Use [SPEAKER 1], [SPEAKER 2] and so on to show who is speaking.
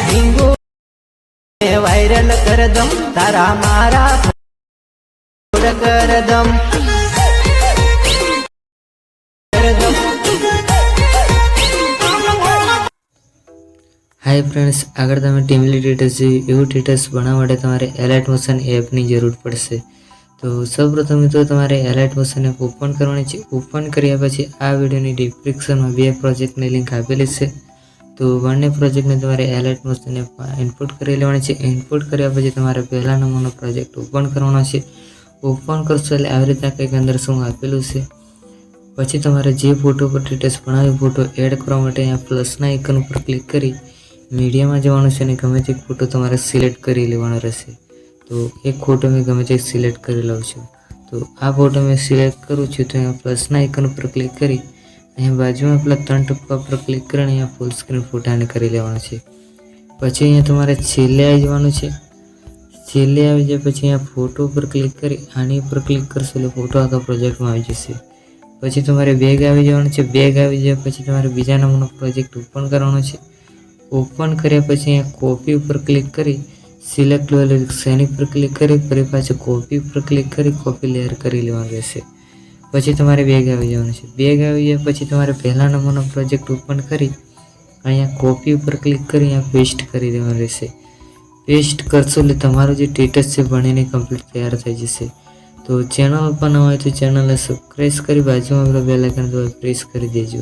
[SPEAKER 1] ढींगू viral कर दम तारा मारा कर दम
[SPEAKER 2] हाय फ्रेंड्स, अगर तमे टीमली टेटस एवं टेटस बनावा माटे तमारे एलाइट मोशन एप की जरूर पड़शे। तो सर्वप्रथम मित्रों तमारे एलाइट मोशन एप ओपन करवानी छे। ओपन कर्या पछी आ विडियोनी डिस्क्रिप्शन में बे प्रोजेक्टनी लिंक आपेली छे। तो बंने प्रोजेक्टने तमारे एलाइट मोशन एप में इनपुट करी लेवानी छे। इनपुट कर्या पछी तमारे पहला नंबरनो प्रोजेक्ट ओपन करवानो छे। ओपन करशो एटले आ रीतना कंईक अंदर शुं आपेलुं छे। पछी तमारे जे फोटो पर टेटस बनाव्यो फोटो एड करवा माटे अहींया प्लसना आइकन पर क्लिक करी मीडिया में जवानुं छे ने गमे ते फोटो तमारे सिलेक्ट करी लेवानो रहेशे। तो एक फोटो में गमे ते सिलेक्ट करी लઉં છું। तो आ फोटो में सिलेक्ट करूँ छूँ तो अहींया प्लसना आइकन पर क्लिक करी अहींया बाजुमां पेला 3 टप्पा पर क्लिक करीने अहींया फूल स्क्रीन फोटाने करी लेवानो छे। पछी अहींया तमारे छेल्ले आई जवानुं छे। छेल्ले आवी जाय पछी अहींया फोटो पर क्लिक करी आनी पर क्लिक करशो એટલે फोटो आखा प्रोजेक्ट में आई जशे। पछी तमारे बेग आवी जवानुं छे। बेग आवी जाय पछी तमारे बीजा नंबरनो प्रोजेक्ट ओपन करवानो छे। ओपन कर्या पछी अहींया कॉपी पर क्लिक करी सिलेक्ट लेवल सैनिक पर क्लिक करी फरी पाछुं कॉपी पर क्लिक करी कॉपी लेयर करी लेवानुं रहेशे। पछी तमारे बेग आवी जवानुं छे। बेग आवी जाय पछी तमारे पहला नंबरनो प्रोजेक्ट ओपन करी अहींया कॉपी पर क्लिक करी अहींया पेस्ट करी देवानुं रहेशे। पेस्ट करशो એટલે તમારું જે સ્ટેટસ છે બનીને કમ્પ્લીટ તૈયાર થઈ જશે। તો ચેનલ પર નવા હોય તો ચેનલને સબસ્ક્રાઇબ કરી બાજુમાં બેલ આઇકન દબાવી પ્રેસ કરી દેજો।